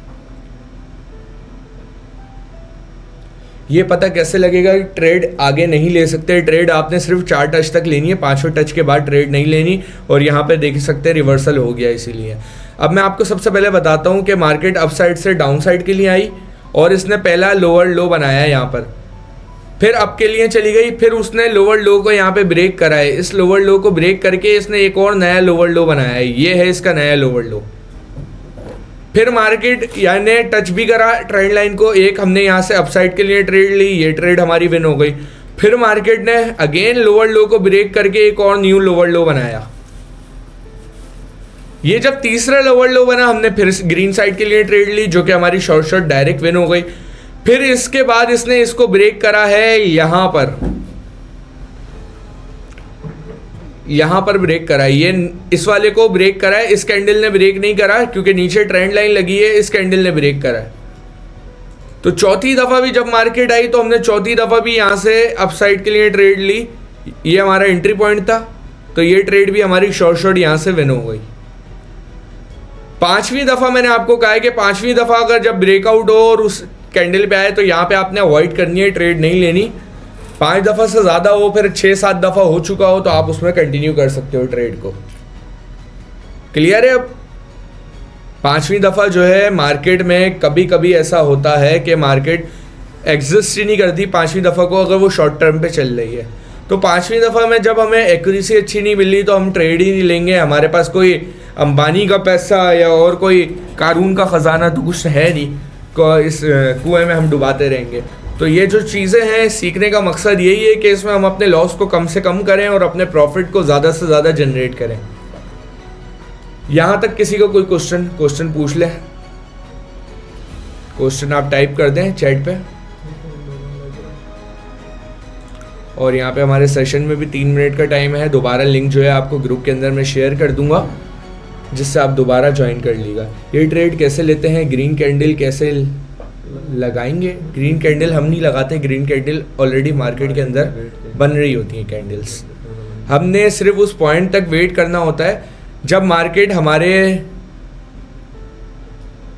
ये पता कैसे लगेगा कि ट्रेड आगे नहीं ले सकते? ट्रेड आपने सिर्फ 4 टच तक लेनी है, 5वें टच के बाद ट्रेड नहीं लेनी। और यहाँ पे देख सकते हैं रिवर्सल हो गया, इसीलिए। अब मैं आपको सबसे पहले बताता हूँ कि मार्केट अप साइड से डाउन साइड के लिए आई और इसने पहला लोअर लो बनाया है यहाँ पर, फिर अप के लिए चली गई, फिर उसने लोअर लो को यहाँ पे ब्रेक करा है। इस लोअर लो को ब्रेक करके इसने एक और नया लोअर लो बनाया है, ये है इसका नया लोअर लो। फिर मार्केट यानी टच भी करा ट्रेंड लाइन को, एक हमने यहाँ से अपसाइड के लिए ट्रेड ली, ये ट्रेड हमारी विन हो गई। फिर मार्केट ने अगेन लोअर लो को ब्रेक करके एक और न्यू लोअर लो बनाया। ये जब तीसरा लोअर लो बना, हमने फिर ग्रीन साइड के लिए ट्रेड ली, जो कि हमारी शॉर्ट डायरेक्ट विन हो गई। फिर इसके बाद इसने इसको ब्रेक करा है यहाँ पर ब्रेक करा है, ये इस वाले को ब्रेक करा है, इस कैंडल ने ब्रेक नहीं करा क्योंकि नीचे ट्रेंड लाइन लगी है, इस कैंडल ने ब्रेक करा है। तो चौथी दफ़ा भी जब मार्केट आई तो हमने चौथी दफ़ा भी यहाँ से अपसाइड के लिए ट्रेड ली, ये हमारा एंट्री पॉइंट था, तो ये ट्रेड भी हमारी शॉर्ट यहाँ से विन हो गई। पांचवी दफ़ा मैंने आपको कहा है कि पांचवी दफ़ा अगर जब ब्रेकआउट हो और उस कैंडल पे आए तो यहाँ पे आपने अवॉइड करनी है, ट्रेड नहीं लेनी। 5 दफ़ा से ज़्यादा हो, फिर 6-7 दफ़ा हो चुका हो तो आप उसमें कंटिन्यू कर सकते हो ट्रेड को। क्लियर है? अब पांचवी दफ़ा जो है मार्केट में कभी कभी ऐसा होता है कि मार्केट एग्जिस्ट ही नहीं करती पांचवी दफ़ा को, अगर वो शॉर्ट टर्म पे चल रही है। तो पांचवी दफ़ा में जब हमें एक्यूरेसी अच्छी नहीं मिली तो हम ट्रेड ही नहीं लेंगे। हमारे पास कोई अंबानी का पैसा या और कोई कारून का ख़जाना तो कुछ है नहीं, इस कुएं में हम डुबाते रहेंगे। तो ये जो चीज़ें हैं, सीखने का मकसद यही है कि इसमें हम अपने लॉस को कम से कम करें और अपने प्रॉफिट को ज़्यादा से ज़्यादा जनरेट करें। यहाँ तक किसी को कोई क्वेश्चन पूछ ले, क्वेश्चन आप टाइप कर दें चैट पे। और यहाँ पे हमारे सेशन में भी 3 मिनट का टाइम है। दोबारा लिंक जो है आपको ग्रुप के अंदर मैं शेयर कर दूंगा, जिससे आप दोबारा ज्वाइन कर लीजिएगा। ये ट्रेड कैसे लेते हैं, ग्रीन कैंडल कैसे लगाएंगे? ग्रीन कैंडल हम नहीं लगाते, ग्रीन कैंडल ऑलरेडी मार्केट के अंदर बन रही होती हैं कैंडल्स। हमने सिर्फ उस पॉइंट तक वेट करना होता है जब मार्केट हमारे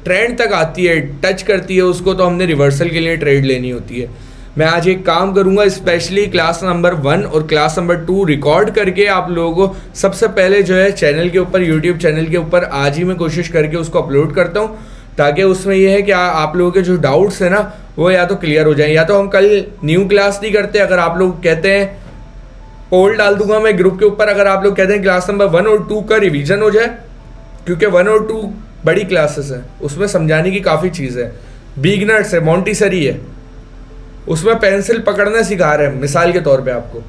ट्रेंड तक आती है, टच करती है उसको, तो हमने रिवर्सल के लिए ट्रेड लेनी होती है। मैं आज एक काम करूंगा, स्पेशली क्लास नंबर 1 और क्लास नंबर 2 रिकॉर्ड करके आप लोगों को सबसे पहले जो है चैनल के ऊपर, यूट्यूब चैनल के ऊपर आज ही मैं कोशिश करके उसको अपलोड करता हूं, ताकि उसमें यह है कि आप लोगों के जो डाउट्स हैं ना वो या तो क्लियर हो जाएं, या तो हम कल न्यू क्लास नहीं करते। अगर आप लोग कहते हैं, पोल डाल दूंगा मैं ग्रुप के ऊपर, अगर आप लोग कहते हैं क्लास नंबर 1 और 2 का रिवीजन हो जाए, क्योंकि 1 और 2 बड़ी क्लासेस हैं, उसमें समझाने की काफ़ी चीज़ है। बिगनर्स है, मॉन्टीसरी है, उसमें पेंसिल पकड़ना सिखा रहे हैं मिसाल के तौर पे आपको।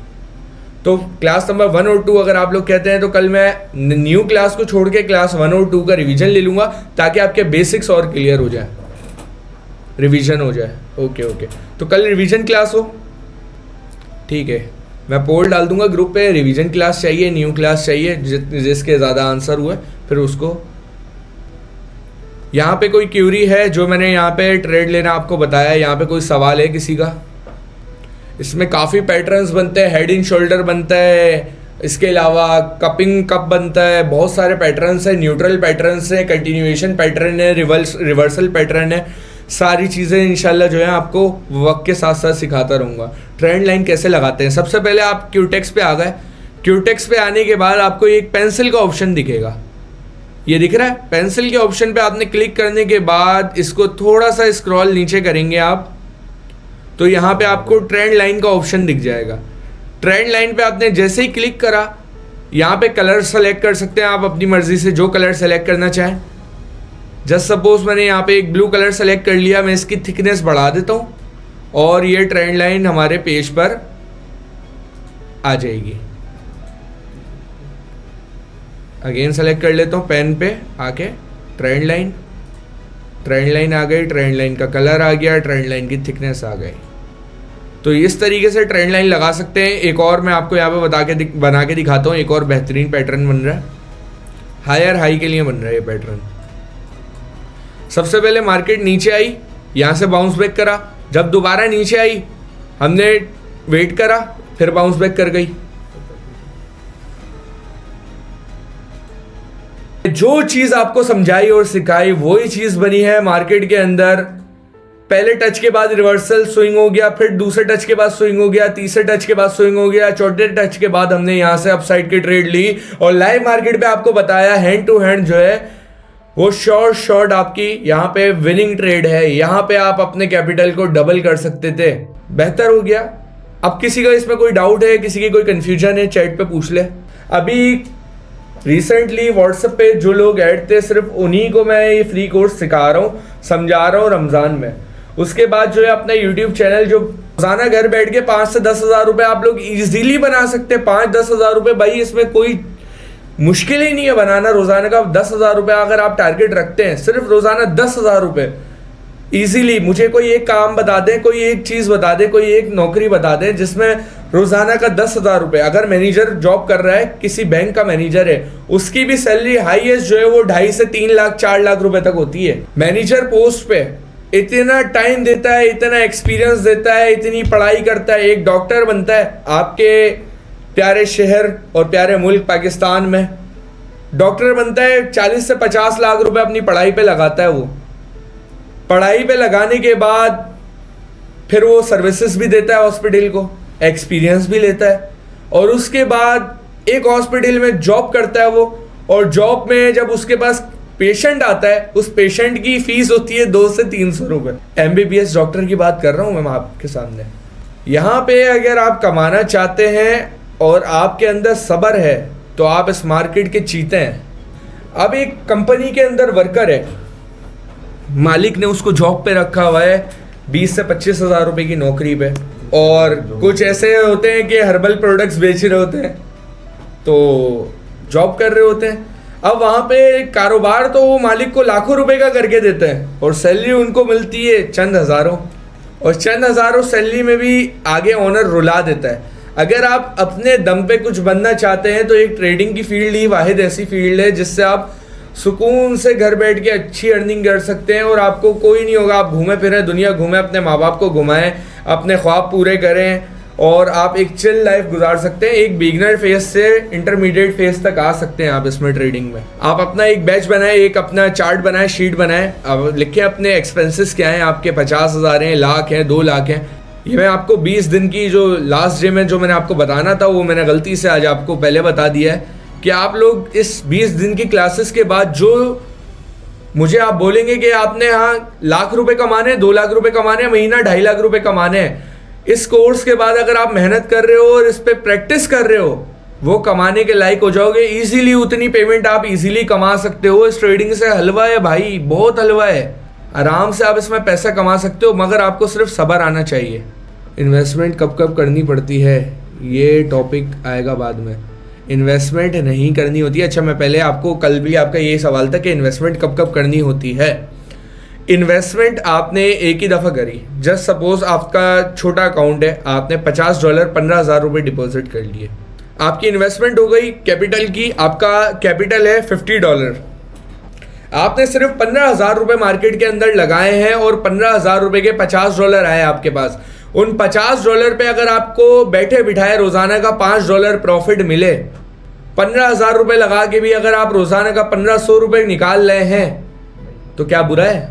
तो क्लास नंबर 1 और 2 अगर आप लोग कहते हैं तो कल मैं न्यू क्लास को छोड़ के क्लास 1 और 2 का रिवीजन ले लूँगा, ताकि आपके बेसिक्स और क्लियर हो जाए, रिवीजन हो जाए। ओके, तो कल रिवीजन क्लास हो, ठीक है। मैं पोल डाल दूंगा ग्रुप पे, रिवीजन क्लास चाहिए, न्यू क्लास चाहिए, जिसके ज़्यादा आंसर हुए फिर उसको। यहाँ पे कोई क्यूरी है जो मैंने यहाँ पे ट्रेड लेना आपको बताया, यहाँ पे कोई सवाल है किसी का? इसमें काफ़ी पैटर्न्स बनते हैं, हेड एंड शोल्डर बनता है, इसके अलावा कपिंग कप बनता है, बहुत सारे पैटर्न्स हैं, न्यूट्रल पैटर्न्स हैं, कंटिन्यूएशन पैटर्न है, रिवर्सल पैटर्न है। सारी चीज़ें इंशाल्लाह जो है आपको वक्त के साथ साथ सिखाता रहूँगा। ट्रेंड लाइन कैसे लगाते हैं, सबसे पहले आप क्यूटेक्स पे आ गए। क्यूटेक्स पे आने के बाद आपको एक पेंसिल का ऑप्शन दिखेगा, ये दिख रहा है। पेंसिल के ऑप्शन पे आपने क्लिक करने के बाद इसको थोड़ा सा स्क्रॉल नीचे करेंगे आप, तो यहाँ पे आपको ट्रेंड लाइन का ऑप्शन दिख जाएगा। ट्रेंड लाइन पे आपने जैसे ही क्लिक करा, यहाँ पे कलर सेलेक्ट कर सकते हैं आप अपनी मर्जी से, जो कलर सेलेक्ट करना चाहें। जस्ट सपोज मैंने यहाँ पे एक ब्लू कलर सेलेक्ट कर लिया, मैं इसकी थिकनेस बढ़ा देता हूँ और ये ट्रेंड लाइन हमारे पेज पर आ जाएगी। अगेन सेलेक्ट कर लेता हूँ पेन पे आके, ट्रेंड लाइन आ गई, ट्रेंड लाइन का कलर आ गया, ट्रेंड लाइन की थिकनेस आ गई। तो इस तरीके से ट्रेंड लाइन लगा सकते हैं। एक और मैं आपको यहाँ पे बना के दिखाता हूँ, एक और बेहतरीन पैटर्न बन रहा है, हायर हाई के लिए बन रहा है ये पैटर्न। सबसे पहले मार्केट नीचे आई, यहाँ से बाउंस बैक करा, जब दोबारा नीचे आई हमने वेट करा, फिर बाउंस बैक कर गई। जो चीज आपको समझाई और सिखाई वही चीज बनी है मार्केट के अंदर। पहले टच के बाद रिवर्सल स्विंग हो गया, फिर दूसरे टच के बाद स्विंग हो गया, तीसरे टच के बाद स्विंग हो गया, चौथे टच के बाद हमने यहां से अपसाइड की ट्रेड ली और लाइव मार्केट पे आपको बताया हैंड टू हैंड जो है वो शॉर्ट आपकी यहाँ पे विनिंग ट्रेड है। यहाँ पे आप अपने कैपिटल को डबल कर सकते थे, बेहतर हो गया। अब किसी का इसमें कोई डाउट है, किसी की कोई कंफ्यूजन है, चैट पे पूछ ले। अभी रिसेंटली व्हाट्सएप पे जो लोग ऐड थे, सिर्फ उन्हीं को मैं ये फ्री कोर्स सिखा रहा हूँ, समझा रहा हूँ रमज़ान में। उसके बाद जो है अपना यूट्यूब चैनल जो रोजाना घर बैठ के 5 से 10 हज़ार रुपये आप लोग इजीली बना सकते हैं। 5-10 हज़ार रुपये भाई, इसमें कोई मुश्किल ही नहीं है बनाना। रोजाना का 10 हज़ार रुपये अगर आप टारगेट रखते हैं, सिर्फ रोजाना 10 हज़ार रुपये ईजीली। मुझे कोई एक काम बता दें, कोई एक चीज़ बता दें, कोई एक नौकरी बता दें जिसमें रोजाना का 10 हज़ार रुपये। अगर मैनेजर जॉब कर रहा है, किसी बैंक का मैनेजर है, उसकी भी सैलरी हाईएस्ट जो है वो 2.5 से 3 लाख 4 लाख रुपए तक होती है। मैनेजर पोस्ट पे इतना टाइम देता है, इतना एक्सपीरियंस देता है, इतनी पढ़ाई करता है, एक डॉक्टर बनता है आपके प्यारे शहर और प्यारे मुल्क पाकिस्तान में। डॉक्टर बनता है, 40 से 50 लाख रुपए अपनी पढ़ाई पे लगाता है। वो पढ़ाई पे लगाने के बाद फिर वो सर्विसेज भी देता है हॉस्पिटल को, एक्सपीरियंस भी लेता है, और उसके बाद एक हॉस्पिटल में जॉब करता है वो। और जॉब में जब उसके पास पेशेंट आता है, उस पेशेंट की फीस होती है 200 से 300 रुपए। MBBS डॉक्टर की बात कर रहा हूँ मैं आपके सामने। यहाँ पे अगर आप कमाना चाहते हैं और आपके अंदर सब्र है तो आप इस मार्केट के चीते हैं। अब एक कंपनी के अंदर वर्कर है, मालिक ने उसको जॉब पे रखा हुआ है 20 से 25 हज़ार रुपए की नौकरी पे, और कुछ ऐसे होते हैं कि हर्बल प्रोडक्ट्स बेच रहे होते हैं, तो जॉब कर रहे होते हैं। अब वहाँ पे कारोबार तो वो मालिक को लाखों रुपए का करके देते हैं, और सैलरी उनको मिलती है चंद हज़ारों, और चंद हज़ारों सैलरी में भी आगे ओनर रुला देता है। अगर आप अपने दम पे कुछ बनना चाहते हैं तो एक ट्रेडिंग की फील्ड ही वाहिद ऐसी फील्ड है जिससे आप सुकून से घर बैठ के अच्छी अर्निंग कर सकते हैं, और आपको कोई नहीं होगा। आप घूमे फिरें, दुनिया घूमें, अपने माँ बाप को घुमाएं, अपने ख्वाब पूरे करें, और आप एक चिल लाइफ गुजार सकते हैं। एक बिगनर फेज से इंटरमीडिएट फेज तक आ सकते हैं आप इसमें ट्रेडिंग में। आप अपना एक बैच बनाएं, एक अपना चार्ट बनाएं, शीट बनाएं, अब लिखें अपने एक्सपेंसेस क्या हैं, आपके 50 हज़ार हैं, लाख हैं, 2 लाख हैं। ये मैं आपको 20 दिन की जो लास्ट डे में जो मैंने आपको बताना था वो मैंने गलती से आज आपको पहले बता दिया है कि आप लोग इस 20 दिन की क्लासेस के बाद जो मुझे आप बोलेंगे कि आपने यहाँ लाख रुपए कमाने, 2 लाख रुपए कमाने, महीना 2.5 लाख रुपए कमाने हैं, इस कोर्स के बाद अगर आप मेहनत कर रहे हो और इस पे प्रैक्टिस कर रहे हो, वो कमाने के लायक हो जाओगे। इजीली उतनी पेमेंट आप इजीली कमा सकते हो। इस ट्रेडिंग से हलवा है भाई, बहुत हलवा है, आराम से आप इसमें पैसा कमा सकते हो, मगर आपको सिर्फ सब्र आना चाहिए। इन्वेस्टमेंट कब कब करनी पड़ती है ये टॉपिक आएगा बाद में। इन्वेस्टमेंट नहीं करनी होती है। अच्छा, मैं पहले आपको, कल भी आपका ये सवाल था कि इन्वेस्टमेंट कब कब करनी होती है। इन्वेस्टमेंट आपने एक ही दफ़ा करी। जस्ट सपोज आपका छोटा अकाउंट है, आपने $50 15,000 रुपये डिपॉजिट कर लिए, आपकी इन्वेस्टमेंट हो गई कैपिटल की। आपका कैपिटल है $50, आपने सिर्फ 15,000 रुपये मार्केट के अंदर लगाए हैं और 15,000 रुपये के $50 आए आपके पास। उन $50 पे अगर आपको बैठे बिठाए रोजाना का $5 प्रॉफिट मिले, 15,000 रुपये लगा के भी अगर आप रोजाना का 1,500 रुपये निकाल रहे हैं तो क्या बुरा है।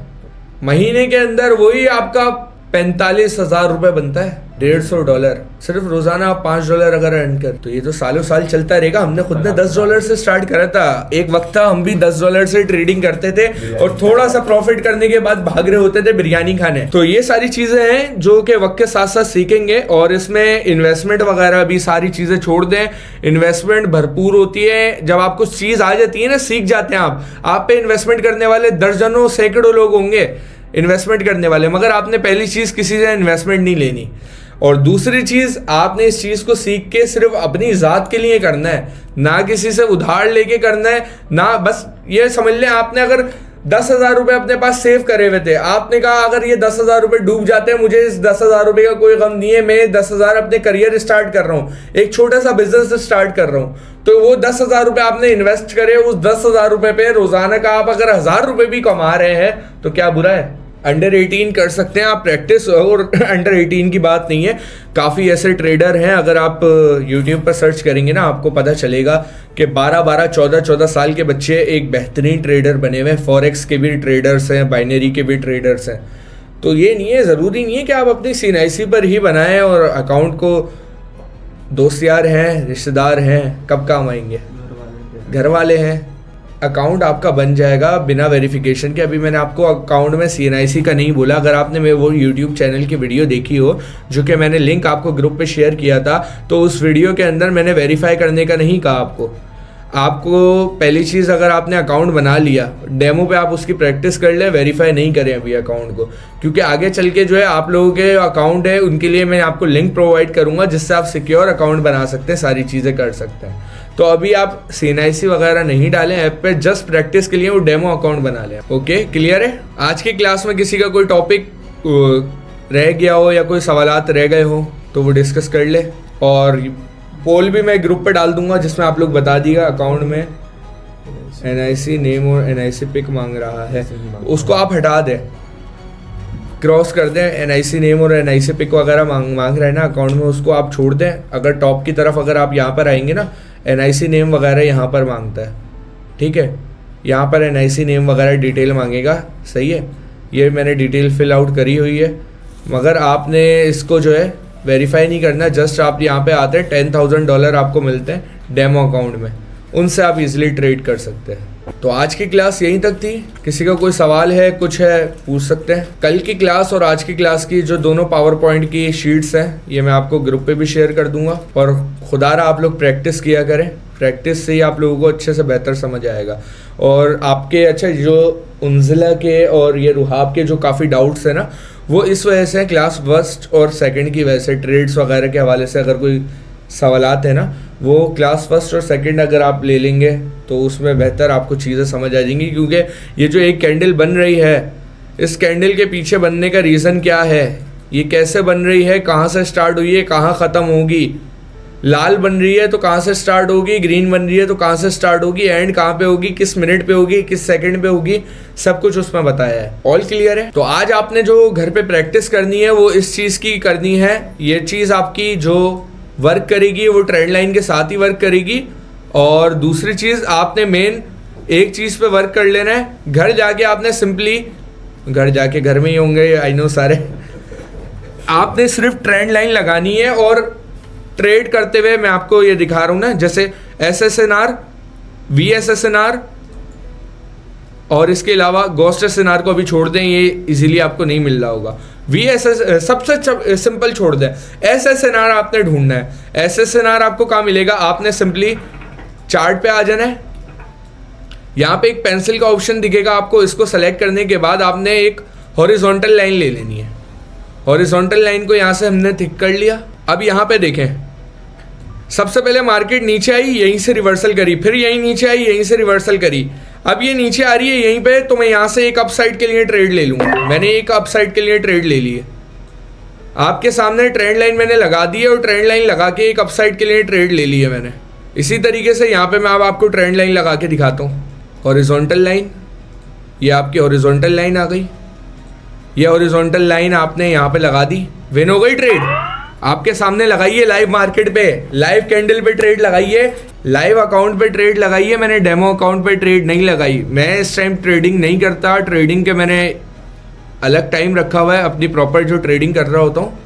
महीने के अंदर वही आपका 45,000 रुपये बनता है, $150। सिर्फ रोजाना आप $5 अगर अर्न कर, तो ये तो सालों साल चलता रहेगा। हमने खुद ने $10 से स्टार्ट करा था। एक वक्त था हम भी $10 से ट्रेडिंग करते थे और थोड़ा सा प्रॉफिट करने के बाद भाग रहे होते थे बिरयानी खाने। तो ये सारी चीजें हैं जो कि वक्त के साथ साथ सीखेंगे, और इसमें इन्वेस्टमेंट वगैरह भी सारी चीजें छोड़ दें। इन्वेस्टमेंट भरपूर होती है। जब आपको चीज आ जाती है ना, सीख जाते हैं आप पे इन्वेस्टमेंट करने वाले दर्जनों सैकड़ों लोग होंगे इन्वेस्टमेंट करने वाले, मगर आपने पहली चीज किसी से इन्वेस्टमेंट नहीं लेनी। और दूसरी चीज, आपने इस चीज को सीख के सिर्फ अपनी जात के लिए करना है, ना किसी से उधार लेके करना है, ना बस ये समझ लें आपने अगर 10,000 रुपये अपने पास सेव करे हुए थे, आपने कहा अगर ये 10,000 रुपये डूब जाते हैं, मुझे इस 10,000 रुपये का कोई गम नहीं है, मैं 10,000 अपने करियर स्टार्ट कर रहा हूँ, एक छोटा सा बिजनेस स्टार्ट कर रहा हूँ, तो वो 10,000 रुपये आपने इन्वेस्ट करे, उस 10,000 रुपये पे रोजाना का आप अगर 1,000 रुपये भी कमा रहे हैं तो क्या बुरा है। अंडर 18 कर सकते हैं आप प्रैक्टिस, और अंडर 18 की बात नहीं है। काफ़ी ऐसे ट्रेडर हैं, अगर आप यूट्यूब पर सर्च करेंगे ना आपको पता चलेगा कि 12-12, 14-14 साल के बच्चे एक बेहतरीन ट्रेडर बने हुए हैं। फॉरेक्स के भी ट्रेडर्स हैं, बाइनरी के भी ट्रेडर्स हैं। तो ये नहीं है, ज़रूरी नहीं है कि आप अपनी CNIC पर ही बनाएं और अकाउंट को दोस्त यार हैं, रिश्तेदार हैं, कब काम आएंगे, घर वाले हैं। अकाउंट आपका बन जाएगा बिना वेरिफिकेशन के। अभी मैंने आपको अकाउंट में CNIC का नहीं बोला। अगर आपने मेरे वो यूट्यूब चैनल की वीडियो देखी हो जो कि मैंने लिंक आपको ग्रुप पे शेयर किया था, तो उस वीडियो के अंदर मैंने वेरीफाई करने का नहीं कहा आपको पहली चीज़, अगर आपने अकाउंट बना लिया, डेमो पे आप उसकी प्रैक्टिस कर लें, वेरीफाई नहीं करें अभी अकाउंट को, क्योंकि आगे चल के जो है आप लोगों के अकाउंट है उनके लिए मैं आपको लिंक प्रोवाइड करूँगा जिससे आप सिक्योर अकाउंट बना सकते हैं, सारी चीज़ें कर सकते हैं। तो अभी आप CNIC वगैरह नहीं डालें ऐप पे, जस्ट प्रैक्टिस के लिए वो डेमो अकाउंट बना लें। ओके, क्लियर है। आज की क्लास में किसी का कोई टॉपिक रह गया हो या कोई सवालात रह गए हो तो वो डिस्कस कर ले, और पोल भी मैं ग्रुप पे डाल दूंगा जिसमें आप लोग बता दिएगा अकाउंट में NIC नेम और NIC पिक मांग रहा है, उसको आप हटा दें। क्रॉस कर दें, NIC नेम और NIC पिक वगैरह मांग रहे हैं ना अकाउंट में, उसको आप छोड़ दें। अगर टॉप की तरफ अगर आप यहाँ पर आएंगे ना, NIC नेम वगैरह यहाँ पर मांगता है, ठीक है, यहाँ पर NIC नेम वगैरह डिटेल मांगेगा, सही है। ये मैंने डिटेल फिल आउट करी हुई है, मगर आपने इसको जो है वेरीफाई नहीं करना। जस्ट आप यहाँ पे आते हैं, $10,000 आपको मिलते हैं डेमो अकाउंट में, उनसे आप इजीली ट्रेड कर सकते हैं। तो आज की क्लास यहीं तक थी। किसी का कोई सवाल है, कुछ है, पूछ सकते हैं। कल की क्लास और आज की क्लास की जो दोनों पावर पॉइंट की शीट्स हैं, ये मैं आपको ग्रुप पे भी शेयर कर दूंगा। और खुदारा आप लोग प्रैक्टिस किया करें, प्रैक्टिस से ही आप लोगों को अच्छे से बेहतर समझ आएगा। और आपके अच्छा जो उन्जिला के और ये रुहाब के जो काफ़ी डाउट्स हैं ना, वो इस वजह से क्लास फर्स्ट और सेकंड की वजह से, ट्रेड्स वगैरह के हवाले से अगर कोई सवालात है ना, वो क्लास फर्स्ट और सेकंड अगर आप ले लेंगे तो उसमें बेहतर आपको चीज़ें समझ आ जाएंगी। क्योंकि ये जो एक कैंडल बन रही है, इस कैंडल के पीछे बनने का रीज़न क्या है, ये कैसे बन रही है, कहाँ से स्टार्ट हुई है, कहाँ ख़त्म होगी, लाल बन रही है तो कहाँ से स्टार्ट होगी, ग्रीन बन रही है तो कहाँ से स्टार्ट होगी, एंड कहाँ पे होगी, किस मिनट पे होगी, किस सेकंड पे होगी, सब कुछ उसमें बताया है। ऑल क्लियर है? तो आज आपने जो घर पे प्रैक्टिस करनी है वो इस चीज़ की करनी है। ये चीज़ आपकी जो वर्क करेगी वो ट्रेंड लाइन के साथ ही वर्क करेगी। और दूसरी चीज़ आपने मेन एक चीज़ पे वर्क कर लेना है। घर जाके आपने सिंपली, घर में ही होंगे आई नो सारे, आपने सिर्फ ट्रेंड लाइन लगानी है और ट्रेड करते हुए मैं आपको ये दिखा रहा हूँ ना, जैसे SSNR, VSSNR और इसके अलावा गोस्ट SNR को अभी छोड़ दें, ये इजीली आपको नहीं मिल रहा होगा। सबसे सिंपल छोड़ दें, SSNR आपने ढूंढना है। SSNR आपको कहाँ मिलेगा, आपने सिंपली चार्ट पे आ जाना है। यहाँ पे एक पेंसिल का ऑप्शन दिखेगा आपको, इसको सेलेक्ट करने के बाद आपने एक हॉरिजॉन्टल लाइन ले लेनी है। हॉरिजॉन्टल लाइन को यहाँ से हमने थिक कर लिया। अब यहाँ पे देखें, सबसे पहले मार्केट नीचे आई, यहीं से रिवर्सल करी, फिर यहीं नीचे आई, यहीं से रिवर्सल करी। अब ये नीचे आ रही है यहीं पे, तो मैं यहाँ से एक अपसाइड के लिए ट्रेड ले लूँगा। मैंने एक अपसाइड के लिए ट्रेड ले ली है। आपके सामने ट्रेंड लाइन मैंने लगा दी है और ट्रेंड लाइन लगा के एक अपसाइड के लिए ट्रेड ले ली है मैंने। इसी तरीके से यहाँ पे मैं अब आपको ट्रेंड लाइन लगा के दिखाता हूँ। हॉरिजॉन्टल लाइन, ये आपकी हॉरिजॉन्टल लाइन आ गई। ये हॉरिजॉन्टल लाइन आपने यहाँ पे लगा दी, विन हो गई ट्रेड। आपके सामने लगाइए लाइव मार्केट पे, लाइव कैंडल पे ट्रेड लगाइए, लाइव अकाउंट पे ट्रेड लगाइए। मैंने डेमो अकाउंट पे ट्रेड नहीं लगाई। मैं इस टाइम ट्रेडिंग नहीं करता, ट्रेडिंग के मैंने अलग टाइम रखा हुआ है, अपनी प्रॉपर जो ट्रेडिंग कर रहा होता हूँ।